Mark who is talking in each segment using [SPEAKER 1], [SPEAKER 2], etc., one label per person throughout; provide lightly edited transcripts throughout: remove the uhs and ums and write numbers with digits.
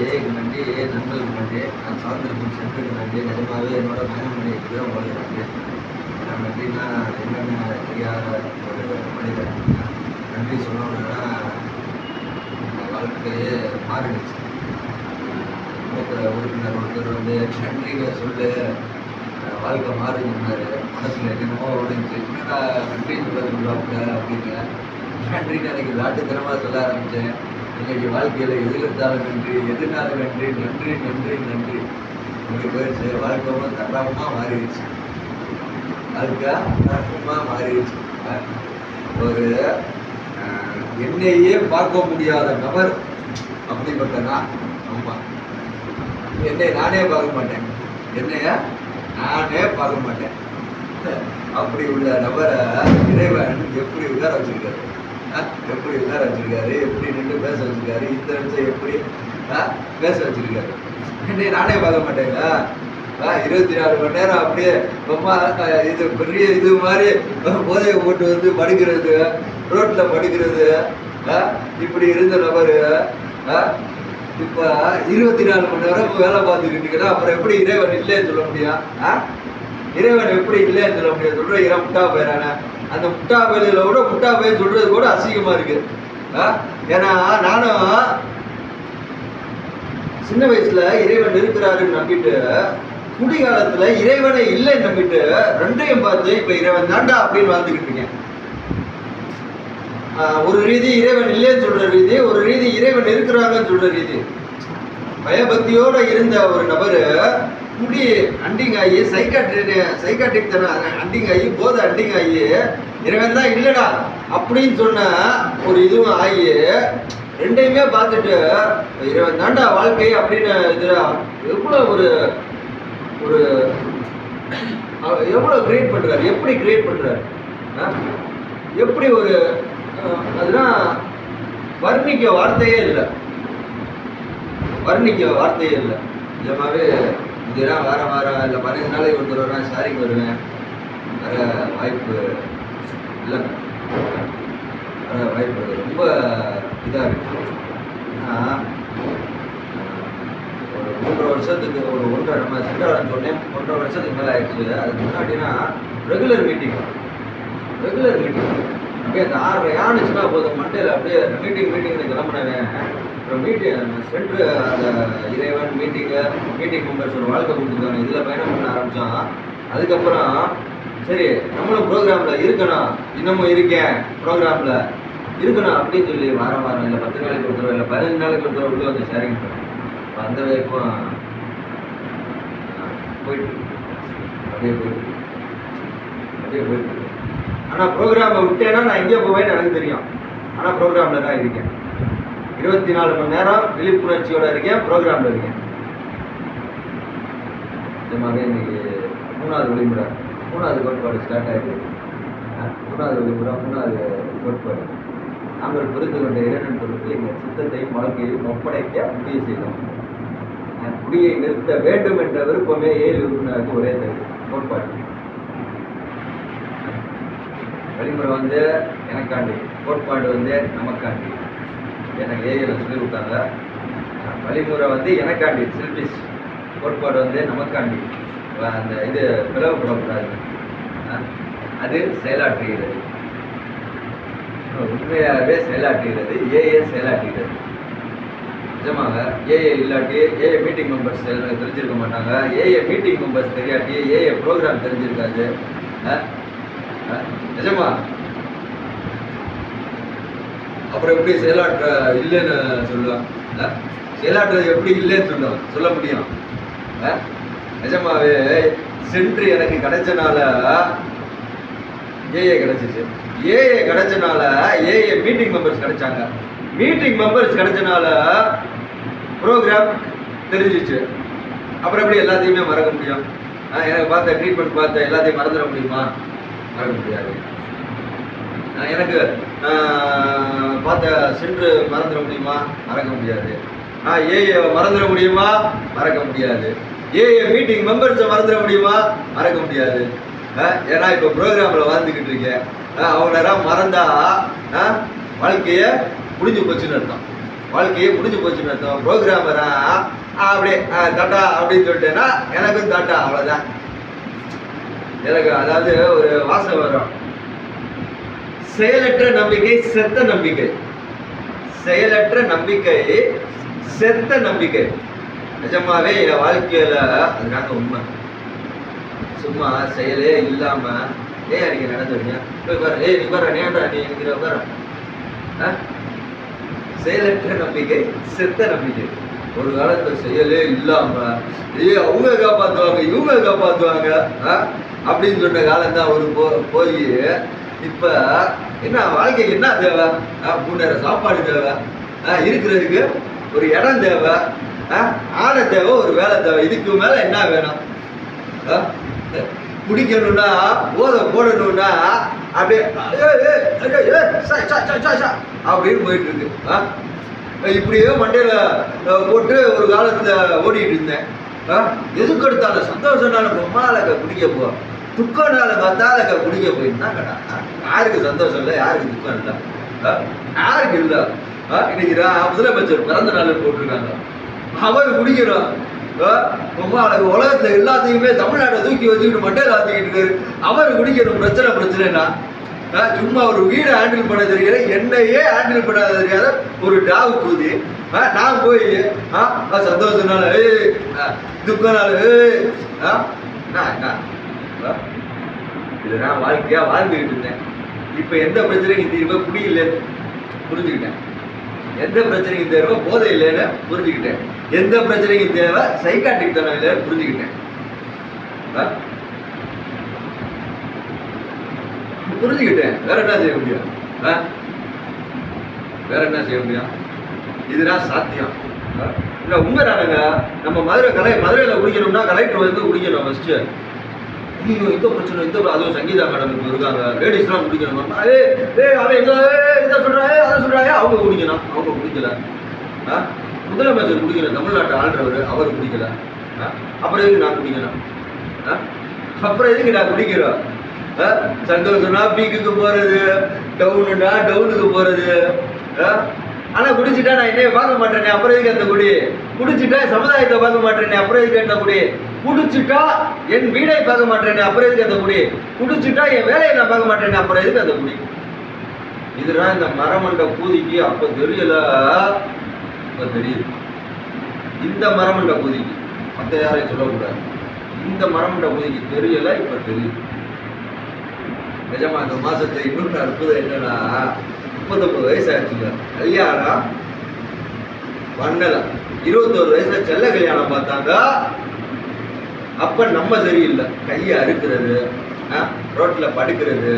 [SPEAKER 1] ஏஐக்கு நன்றி, ஏஐ நண்பர்களுக்கு நன்றி, நான் சார்ந்திருக்கும் சென்டருக்கு நன்றி. நிஜமாவே என்னோட பயணம் பண்ணி இப்படிதான் உங்களுக்கு நன்றி. நன்றினா என்னென்ன தெரியாத ஒரு மனிதன் நன்றி சொல்லணும்னா வாழ்க்கையே மாறிடுச்சு. மூத்த உறுப்பினர் ஒருத்தர் வந்து நன்றிங்க சொல்லு வாழ்க்கை மாறுதுன்னாரு. மனசில் என்னென்னமோ ஓடிச்சு, என்னடா நன்றி சொல்லுவாங்க அப்படின்னு நன்றின்னு எனக்கு நாட்டுத்தனமாக சொல்ல ஆரம்பித்தேன். இன்னைக்கு வாழ்க்கையில் எது எடுத்தாலும் நன்றி, எதுனாலும் நன்றி, நன்றி நன்றி நன்றி அப்படி போயிடுச்சு. வாழ்க்கையும் தரமாக மாறிடுச்சு. வாழ்க்கை தரமாக மாறிடுச்சு. ஒரு என்னையே பார்க்க முடியாத நபர் அப்படிப்பட்டனா. ஆமாம், என்னை நானே பார்க்க மாட்டேன், என்னைய நானே பார்க்க மாட்டேன். அப்படி உள்ள நபரை இறைவன் எப்படி உட்கார வச்சிருக்காரு, எப்படி உட்கார வச்சிருக்காரு, எப்படி நின்று பேச வச்சிருக்காரு, இந்த நிமிஷம் எப்படி பேச வச்சிருக்காரு. என்னை நானே பார்க்க மாட்டேங்களா? 24 மணி நேரம் அப்படியே ரொம்ப இது பெரிய இது மாதிரி போதையை போட்டு வந்து படுக்கிறது, ரோட்ல படுக்கிறது, இப்படி இருந்த நபரு இப்ப 24 மணி நேரம் வேலை பார்த்துக்கிட்டு அப்புறம் எப்படி இறைவன் இல்லைன்னு சொல்ல முடியும்? இறைவன் எப்படி இல்லைன்னு சொல்ல முடியும்? சொல்ற இறைவன் முட்டா போயிடானே. அந்த முட்டா பயில கூட முட்டா பயிர் சொல்றது கூட அசிங்கமா இருக்கு. ஏன்னா நானும் சின்ன வயசுல இறைவன் இருக்கிறாருன்னு நம்பிட்டு, குடிகாலத்துல இறைவனை இல்லைன்னு நம்பிட்டு ரெண்டையும் பார்த்து இப்ப இறைவன் தாண்டா அப்படின்னு வாழ்ந்துக்கிட்டு இருக்கேன். ஒரு ரீதி இறைவன் இல்லைன்னு சொல்ற ரீதி, ஒரு ரீதி இறைவன் இருக்கிறாங்கன்னு சொல்ற ரீதி. பயபக்தியோட இருந்த ஒரு நபரு குடி அண்டிங் ஆகி சைக்காட்ரிக் தானே அண்டிங் ஆகி போதை அண்டிங் ஆகி இறைவன் தான் இல்லடா அப்படின்னு சொன்ன ஒரு இதுவும் ஆகி ரெண்டையுமே பார்த்துட்டு இறைவன் தாண்டா வாழ்க்கை அப்படின்னு இதுல எவ்வளோ ஒரு ஒரு எவ்வளோ கிரியேட் பண்றாரு, எப்படி கிரியேட் பண்றாரு, எப்படி ஒரு அதுதான் வர்ணிக்க வார்த்தையே இல்லை, வர்ணிக்க வார்த்தையே இல்லை. நிஜமாவே இதெல்லாம் வாரம் இல்லை 15 நாளைக்கு ஒரு தடவை ஷேரிங் வருவேன். வர வாய்ப்பு இல்லை, வர வாய்ப்பு ரொம்ப இதாக இருக்கு. ஆனால் ஒரு 3 வருஷத்துக்கு ஒரு 1.5 நம்ம சென்றாலும் சொன்னேன், 1.5 வருஷத்துக்கு மேலே ஆயிடுச்சு. அதுக்கு முன்னாடினா ரெகுலர் மீட்டிங் அப்படியே அந்த 6:30 ஆணுச்சுன்னா போதும் மண்டேல அப்படியே மீட்டிங்னு கிளம்புனவேன். அப்புறம் சென்று அந்த இறைவன் மீட்டிங் மெம்பர்ஸ் ஒரு வாழ்க்கை கொடுத்துருக்காங்க, இதில் பயணம் பண்ண ஆரம்பித்தான். அதுக்கப்புறம் சரி நம்மளும் ப்ரோக்ராமில் இருக்கணும், இன்னமும் இருக்கேன் ப்ரோக்ராமில் இருக்கணும் அப்படின்னு சொல்லி வாரம் இல்லை 10 நாளைக்கு ஒரு தடவை இல்லை 15 நாளைக்கு ஒரு தடவை உள்ள வந்து ஷேரிங் பண்ணேன். அந்த வரைக்கும் போயிட்டு அப்படியே போயிட்டு. ஆனால் ப்ரோக்ராமை விட்டேன்னா நான் எங்கே போவேன்னு எனக்கு தெரியும். ஆனால் ப்ரோக்ராமில் தான் இருக்கேன். 24 மணி நேரம் விழிப்புணர்ச்சியோட இருக்கேன், ப்ரோக்ராமில் இருக்கேன். நிஜமாவே இன்னைக்கு 3வது விழிமுறை, 3வது கோட்பாடு ஸ்டார்ட் ஆகிடுது. 3வது விழிமுறை, 3வது கோட்பாடு. நாங்கள் புரிந்து கொண்ட இறைவன் பொறுத்து எங்கள் சித்தத்தையும் வாழ்க்கையையும் ஒப்படைக்க முடிவு செய்தோம். குடியை நிறுத்த வேண்டும் என்ற விருப்பமே 7 உறுப்பினருக்கு ஒரே கோட்பாடு. வழிமுறை வந்து எனக்காண்டி, கோட்பாடு வந்து நமக்காண்டி. எனக்கு ஏஐல சொல்லி கொடுத்தாங்க. வழிமுறை வந்து எனக்காண்டி செல்ஃபிஷ், கோட்பாடு வந்து நமக்காண்டி. அந்த இது பிளவுபடக்கூடாது, அது செயலாற்றுகிறது. உண்மையாகவே செயலாற்றுகிறது, ஏஏ செயலாற்றுகிறது. நிஜமாக ஏஏ இல்லாட்டி ஏஏ மீட்டிங் மெம்பர்ஸ் தெரிஞ்சிருக்க மாட்டாங்க. ஏஏ மீட்டிங் மெம்பர்ஸ் தெரியாட்டி ஏஏ ப்ரோக்ராம் தெரிஞ்சிருக்காது. நிஜமா அப்புறம் எப்படி செயலாற்ற இல்லைன்னு சொல்லுவான்? செயலாற்றுறது எப்படி இல்லைன்னு சொல்ல முடியும்? நிஜமாவே சென்று எனக்கு கிடைச்சனால ஏஏ கிடைச்சிச்சு. ஏஏ கிடைச்சனால ஏஏ மீட்டிங் மெம்பர்ஸ் கிடைச்சாங்க. மீட்டிங் மெம்பர்ஸ் கிடைச்சனால ப்ரோக்ராம் தெரிஞ்சிச்சு. அப்புறம் எப்படி எல்லாத்தையுமே மறக்க முடியும்? எனக்கு பார்த்த ட்ரீட்மெண்ட் பார்த்த எல்லாத்தையும் மறந்துட முடியுமா? மறக்க முடியாது. எனக்கு பார்த்த சென்று மறந்துட முடியுமா? மறக்க முடியாது. ஏஏ மறந்துட முடியுமா? மறக்க முடியாது. ஏஏ மீட்டிங் மெம்பர்ஸை மறந்துட முடியுமா? மறக்க முடியாது. ஏன்னா இப்போ ப்ரோக்ராமில் வாழ்ந்துக்கிட்டு இருக்கேன். அவங்க நேரம் மறந்தா வாழ்க்கையை முடிஞ்சு போச்சுன்னு அர்த்தம். வாழ்க்கையே முடிஞ்சு போச்சுன்னு அர்த்தம். ப்ரோக்ராமரா அப்படியே டாட்டா அப்படின்னு சொல்லிட்டேன்னா எனக்கும் டாட்டா, அவ்வளோதான். எனக்கு அதாவது ஒரு வாசம் வரும், செயலற்ற நம்பிக்கை செத்த நம்பிக்கை, செயலற்ற நம்பிக்கை செத்த நம்பிக்கை. நிஜமாவே என் வாழ்க்கையில அதுக்காக உண்மை. சும்மா செயலே இல்லாம நீங்க நடந்துருங்க போய் பாரு, நீ பாரு, நேண்டா நீ எனக்கு பாரு. செயலற்ற நம்பிக்கை செத்த நம்பிக்கை. ஒரு காலத்துல செயலே இல்லாம அவங்க காப்பாத்துவாங்க இவங்க காப்பாத்துவாங்க அப்படின்னு சொன்ன காலம் தான் ஒரு போய் இப்ப என்ன வாழ்க்கைக்கு என்ன தேவை? 3 நேரம் சாப்பாடு தேவை, இருக்கிறதுக்கு ஒரு இடம் தேவை, ஆடை தேவை, ஒரு வேலை தேவை. இதுக்கு மேல என்ன வேணும்? குடிக்கணும்னா போதை போடணும்னா அப்படியே அப்படின்னு போயிட்டு இருக்கு. இப்படியே மண்டையில போட்டு ஒரு காலத்துல ஓடிட்டு இருந்தேன். எதுக்கு எடுத்தாலும் சந்தோஷம்னால பொம்மாலக்க குடிக்க போ, துக்கம்னால மத்தாலக்க குடிக்க போயிருந்தா கடா. யாருக்கு சந்தோஷம் இல்லை, யாருக்கு துக்கம் இல்லை, யாருக்கு இல்லை. இன்னைக்கு முதலமைச்சர் பிறந்த நாள் போட்டிருக்காங்க, அவர் குடிக்கணும். உலகத்துல எல்லாத்தையுமே தமிழ்நாட்டை தூக்கி வச்சுக்கிட்டு மண்டையில ஆத்திக்கிட்டு இருக்காரு, அவர் குடிக்கணும். பிரச்சனைனா சும்மா ஒரு வீடை ஹேண்டில் பண்ண தெரியாத, என்னையே ஹேண்டில் பண்ணாத தெரியாத ஒரு டாக் கூதி நான் போய் சந்தோஷம்னால துக்கம்னால இது நான் வாழ்க்கையா வாழ்ந்துகிட்டு இருந்தேன். இப்ப எந்த பிரச்சனைக்கும் தீர்வை குடி இல்லைன்னு புரிஞ்சுக்கிட்டேன், எந்த பிரச்சனைக்கும் தேவை போதை இல்லைன்னு புரிஞ்சுக்கிட்டேன், எந்த பிரச்சனைக்கும் தேவை சைக்காட்டிக் தனம் இல்லைன்னு புரிஞ்சுக்கிட்டேன். புரிஞ்சுக்கிட்டேன். வேற என்ன செய்ய முடியும்? வேற என்ன செய்ய முடியும்? இதுதான் சாத்தியம். இல்லை உண்மைதானுங்க. நம்ம மதுரையில குடிக்கணும்னா கலெக்டர் வந்து குடிக்கணும் ஃபர்ஸ்ட். இந்த பிரச்சனை இந்த அதுவும் சங்கீதா மேடம் இப்போ இருக்காங்க, லேடிஸ்லாம் குடிக்கணும். அவன் எங்க இதை சொல்றாங்க அதை சொல்றாங்க, அவங்க குடிக்கணும், அவங்க குடிக்கல. முதலமைச்சர் குடிக்கல, தமிழ்நாட்டை ஆள்றவர் அவர் குடிக்கல. அப்புறம் எதுக்கு நான் குடிக்கணும்? அப்புறம் எதுக்கு நான் குடிக்கிறோம்? சந்தோஷம்னா பீக்குக்கு போறது, டவுனுனா டவுனுக்கு போறது. ஆனா குடிச்சுட்டா நான் என்னைய பார்க்க மாட்டேனே, அப்புறம் எதுக்கு அந்த குடி? குடிச்சுட்டா சமுதாயத்தை பார்க்க மாட்டேனே, அப்புறம் எதுக்கு அந்த குடி? குடிச்சுட்டா என் வீடை பார்க்க மாட்டேனே, அப்புறம் எதுக்கு அந்த குடி? குடிச்சுட்டா என் வேலையை நான் பார்க்க மாட்டேனே, அப்புறம் எதுக்கு அந்த குடி? இதுதான் இந்த மரமண்ட பூதிக்கு அப்ப தெரியல, இப்ப தெரியுது. இந்த மரமண்ட பூதிக்கு மற்ற யாரையும் சொல்லக்கூடாது, இந்த மரமண்ட பூதிக்கு தெரியல, இப்ப தெரியுது. நிஜமா இந்த மாசத்துல இன்னொரு அற்புதம் என்னன்னா, 39 வயசு ஆச்சுங்க, கல்யாணம் பண்ணல. 21 வயசுல செல்ல கல்யாணம் பார்த்தாங்க. அப்ப நம்ம சரியில்லை, கையை அறுக்கிறது, ரோட்ல படுக்கிறது,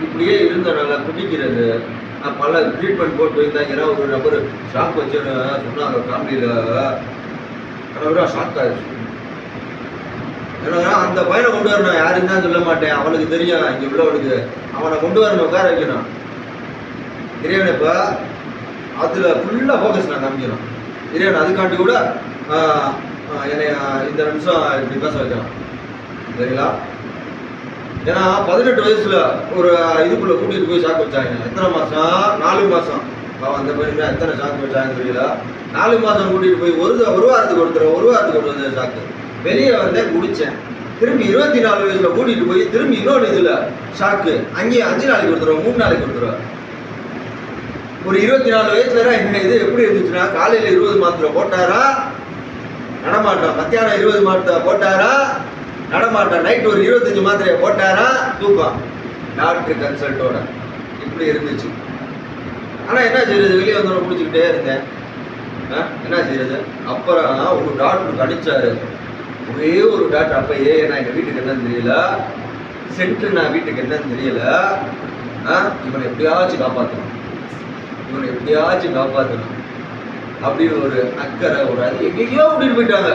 [SPEAKER 1] இப்படியே இருந்தனால குடிக்கிறது, பல ட்ரீட்மெண்ட் போட்டு இருந்தாங்கன்னா ஒரு நபர் ஷாக் வச்சுன்னு சொன்னாங்க ஃபேமிலியில. ஷாக் ஆயிடுச்சு. ஏன்னா அந்த பையனை கொண்டு வரணும், யாருன்னு தான் சொல்ல மாட்டேன், அவனுக்கு தெரியும் இங்க உள்ளவனுக்கு, அவனை கொண்டு வரணும், உட்கார வைக்கணும். இறைவன் இப்ப அதுல ஃபுல்லா ஃபோக்கஸ் நான் காமிக்கணும். இறைவன் அதுக்காண்டி கூட என்னை இந்த நிமிஷம் இப்படி பேச வைக்கலாம், சரிங்களா? ஏன்னா 18 வயசுல ஒரு இதுக்குள்ள கூட்டிட்டு போய் ஷாக் வச்சாங்க. எத்தனை மாசம்? 4 மாசம். அந்த பையனுக்கு எத்தனை ஷாக் வச்சாங்கன்னு தெரியல. 4 மாசம் கூட்டிட்டு போய் ஒரு வாரத்துக்கு ஒருத்தர் ஷாக்கு. வெளியே வந்தேன், குடிச்சேன். திரும்பி 24 வயசுல கூட்டிட்டு போய் திரும்பி இன்னொரு இதுல ஷாக்கு. அங்கேயே 5 நாளைக்கு கொடுத்துருவோம், 3 நாளைக்கு கொடுத்துருவோம். ஒரு 24 வயசுல என்ன இது எப்படி இருந்துச்சுன்னா, காலையில 20 மாத்திரை போட்டாரா நடமாட்டோம், மத்தியானம் 20 மாத்திரை போட்டாரா நடமாட்டோம், நைட் ஒரு 25 மாத்திரையை போட்டாரா தூக்கம், டாக்டர் கன்சல்ட்டோட. இப்படி இருந்துச்சு. ஆனா என்ன செய்யறது, வெளியே வந்தோட குடிச்சுக்கிட்டே இருந்தேன். என்ன செய்யறது? அப்புறம் ஒரு டாக்டர் கணிச்சாரு, ஒரே ஒரு டாக்டர். அப்ப நான் எங்க வீட்டுக்கு என்னன்னு தெரியல, சென்ட்ரு நான் வீட்டுக்கு என்னன்னு தெரியல, இவனை எப்படியாச்சும் காப்பாற்றணும், இவனை எப்படியாச்சும் காப்பாற்றணும் அப்படின்னு ஒரு அக்கறை, ஒரு அது எங்கேயோ கூட்டிட்டு போயிட்டாங்க.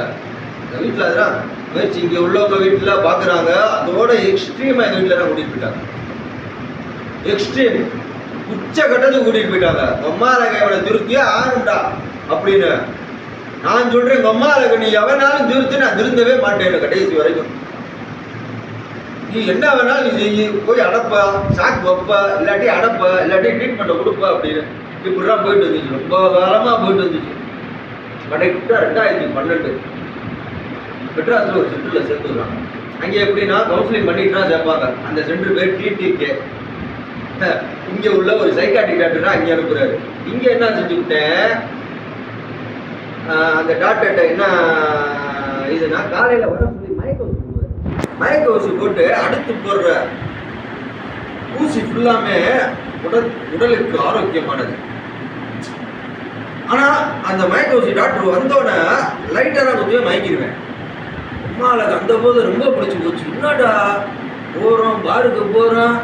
[SPEAKER 1] வீட்டில் அதுதான் முயற்சி, இங்கே உள்ளவங்க வீட்டில் பார்க்குறாங்க, அதோட எக்ஸ்ட்ரீமாக எங்கள் வீட்டில் தான் கூட்டிகிட்டு போயிட்டாங்க. எக்ஸ்ட்ரீம் உச்சகட்டத்துக்கு கூட்டிகிட்டு போயிட்டாங்க. அம்மாலக இவனை திருத்தியே ஆகணும்டா அப்படின்னு நான் சொல்கிறேன். அம்மாலக நீ எவனாலும் திருத்து, நான் திருந்தவே மாட்டேன் கடைசி வரைக்கும். நீ என்ன வேணாலும் நீ போய் அடப்ப, ஷாக் வைப்ப, இல்லாட்டி அடப்ப, இல்லாட்டி ட்ரீட்மெண்ட்டை கொடுப்ப அப்படின்னு. இப்படிலாம் போயிட்டு வந்துச்சு, ரொம்ப காலமாக போயிட்டு வந்துச்சு. கரெக்டாக 2012 மெட்ராஸில் ஒரு சென்டரில் சேர்த்துக்கிறாங்க. அங்கே எப்படின்னா கவுன்சிலிங் பண்ணிட்டு தான் சேர்ப்பாங்க. அந்த சென்டர் பேர் டிடிகே. இங்கே உள்ள ஒரு சைக்காட்ரிக் டாக்டர் தான் அங்கே அனுப்புகிறாரு. இங்கே என்ன செஞ்சுக்கிட்டேன், அந்த டாக்டர்கிட்ட என்ன இதுனா காலையில் வர சொல்லி மயக்க ஊசி போடுவார். மயக்க ஊசி போட்டு அடுத்து போடுற ஊசி ஃபுல்லாமே உடலுக்கு ஆரோக்கியமானது. ஆனால் அந்த மயக்க ஊசி டாக்டர் வந்தோடனே லைட்டாக நான் கொஞ்சம் மயங்கிடுவேன். அம்மாவுக்கு அந்த போது ரொம்ப பிடிச்சி போச்சு. என்னடா போகிறோம், பாருக்கு போகிறோம்,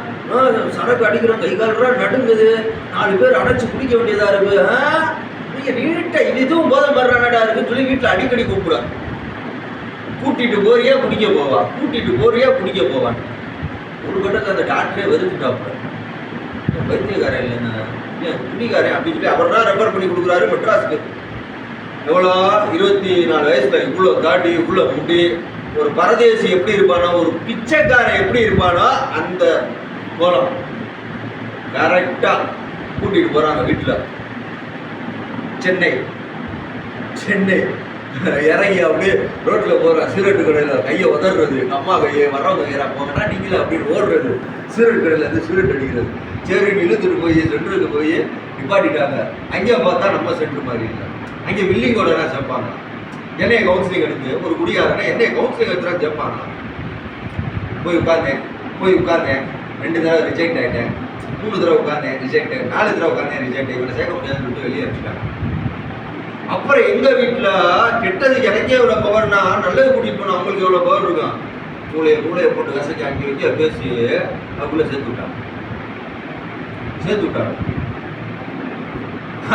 [SPEAKER 1] சரக்கு அடிக்கிறோம், கை கால்றான் நடுங்குது, 4 பேர் அடைச்சி குடிக்க வேண்டியதாக இருக்குது. நீங்கள் நீட்டாக இதுவும் போதை மாறுறானடா இருக்குன்னு சொல்லி வீட்டில் அடிக்கடி கூப்பிடுவான். கூட்டிகிட்டு போறியா குடிக்க போவான், கூட்டிகிட்டு போறியா குடிக்க போவான். ஒரு கட்டத்தில் அந்த டாக்டரே வெறுத்துட்டாப்புல. வைத்தியக்காரன் இல்லைன்னா ஏன் குடிக்காரன் அப்படின்னு சொல்லி அவர் தான் ரெஃபர் பண்ணி கொடுக்குறாரு மெட்ராஸுக்கு. எவ்வளோ 24 வயசுல இவ்வளோ தாடி, இவ்வளோ முடி, ஒரு பரதேசி எப்படி இருப்பானோ, ஒரு பிச்சைக்காரன் எப்படி இருப்பானோ அந்த கோலம் கரெக்டாக கூட்டிகிட்டு போகிறாங்க வீட்டில். சென்னை இறங்கி அப்படியே ரோட்டில் போகிற சிகரெட்டு கடையில் கையை உதறது, அம்மா கையை வர்றவங்க கையை போங்கன்னா நீங்களே அப்படின்னு ஓடுறது, சிகரெட் கடையில் இருந்து சிகரெட் அடிக்கிறது. சரி இழுத்துட்டு போய் சென்டருக்கு போய் நிப்பாட்டிட்டாங்க. அங்கே பார்த்தா நம்ம சென்டர் மாதிரி இல்லை. அங்கே வில்லிங்கோட தான் சேர்ப்பாங்க. என்னைய கவுன்சிலிங் எடுத்து ஒரு குடியாரனை என்னைய கவுன்சிலிங் எடுத்து தான் சேர்ப்பாங்க. போய் உட்கார்ந்தேன் 2 தடவை ரிஜெக்ட் ஆகிட்டேன், 3 தடவை உட்கார்ந்தேன் ரிஜெக்ட், 4 தடவை உட்கார்ந்தேன் ரிஜெக்ட். இவனை சேர்க்க முடியாதுன்னு சொல்லிட்டு வெளியே அடிச்சுட்டாங்க. அப்புறம் எங்கள் வீட்டில் கெட்டது எனக்கே எவ்வளோ பவர்னா, நல்லது கூட்டிகிட்டு போனால் அவங்களுக்கு எவ்வளோ பவர் இருக்கும். மூளையை போட்டு கசக்கி அங்கே வச்சு பேசி அதுக்குள்ளே சேர்த்து விட்டாங்க.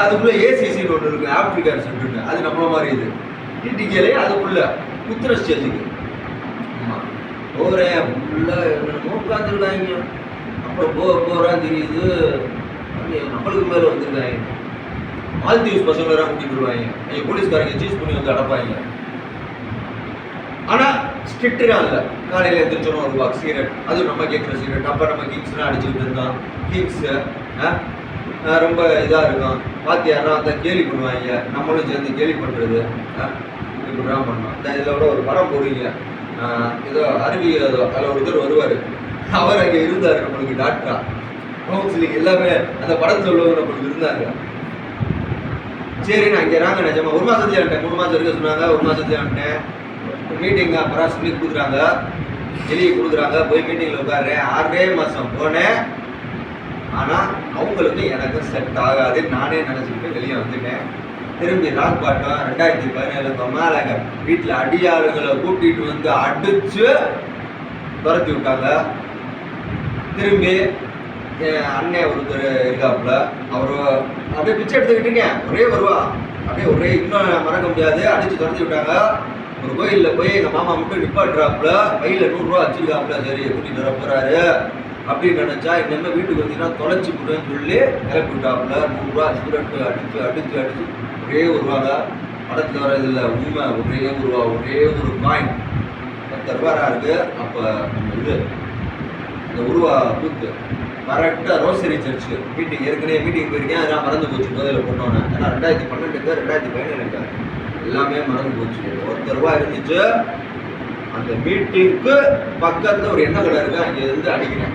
[SPEAKER 1] அதுக்குள்ளே ஏசிசின்னு ஒன்று இருக்குது, ஆப்ரிக்கார் சென்டர்னு. அது நம்மள மாதிரி இது டிடிகேலே அதுக்குள்ள குத்துற ஸ்டேஜுக்கு. ஆமாம் போகிறேன் ஃபுல்லாக என்னென்னமோ உட்காந்துருக்காங்க. அப்புறம் போகிறான் தெரியுது நம்மளுக்கு மேலே வந்துருக்காங்க. மால்தீவ்ஸ் பசங்களெல்லாம் கூட்டிட்டு வருவாங்க. எங்கள் போலீஸ்காரங்க சீஸ் பண்ணி வந்து அடப்பாங்க. ஆனால் ஸ்ட்ரிக்டாக இல்லை. காலையில் எழுந்திரிச்சோம் ஒரு பாக்ஸ் சிகரெட், அதுவும் நம்ம கேட்குற சிகரெட். அப்போ நம்ம கிங்ஸ்லாம் அடிச்சுக்கிட்டு இருந்தோம். கிங்ஸு ரொம்ப இதாக இருக்கும். வாத்தியாரா அந்த கேலி பண்ணுவாங்க, நம்மளும் சேர்ந்து கேலி பண்ணுறது இப்படிலாம் பண்ணோம். இந்த இதில் கூட ஒரு படம் போடுவீங்க, ஏதோ அறிவியல் அதில் ஒருத்தர் வருவார். அவர் அங்கே இருந்தார் நம்மளுக்கு டாக்டரா. கவுன்சிலிங் எல்லாமே அந்த படத்தில் உள்ளவங்க நம்மளுக்கு இருந்தாங்க. சரி நான் இங்கே ராங்க நிஜமா 1 மாதத்துலேயே வந்துட்டேன். 3 மாதம் இருக்க சொன்னாங்க, 1 மாதத்துலேயே வந்துட்டேன். மீட்டிங் அப்புறம் சொல்லி கொடுக்குறாங்க, எழுதி கொடுக்குறாங்க. போய் மீட்டிங்கில் உட்காடுறேன். 6 மாதம் போனேன். ஆனால் அவங்களுக்கு எனக்கு செட் ஆகாதுன்னு நானே நினச்சிக்கிட்டு வெளியே வந்துட்டேன். திரும்பி ராக் பாட்டம் 2017 மேலே வீட்டில் அடியாளுங்களை கூட்டிகிட்டு வந்து அடித்து துரத்தி விட்டாங்க. திரும்பி என் அண்ணன் ஒருத்தர் இருக்காப்புல, அவர் அப்படியே பிச்சை எடுத்துக்கிட்டீங்க ஒரே வருவா, அப்படியே ஒரே இன்னும் மறக்க முடியாது. அடித்து துரத்தி விட்டாங்க. ஒரு கோயிலில் போய் எங்கள் மாமா மட்டும் நிப்பாட்டுறாப்புல, கையில் 100 ரூபா வச்சுருக்காப்புல. சரி கூட்டிகிட்டு வர போகிறாரு அப்படின்னு நினச்சா, இன்னுமே வீட்டுக்கு வந்தீங்கன்னா தொலைச்சி விடுன்னு சொல்லி கிளப்பி விட்டாப்புல. 100 ரூபா சிகரெட்டு அடித்து ஒரே ரூபாங்க. படத்தில் வர்றது இல்லை, உண்மை. ஒரே ரூபா, ஒரே ஒரு காயின் 10 ரூபா இருக்குது. அப்போ இது இந்த உருவா கூத்து கரெக்டாக ரோசரி சர்ச்சு மீட்டிங், ஏற்கனவே மீட்டிங் போயிருக்கேன். அதெல்லாம் மறந்து போச்சு முதல்ல போட்டோன்னே. ஏன்னா 2012 2017 எல்லாமே மறந்து போச்சு. 1 ரூபா இருந்துச்சு. அந்த மீட்டிங்க்கு பக்கத்தில் ஒரு எண்ணெய் கடை இருக்குது, அங்கே இருந்து அடிக்கிறேன்.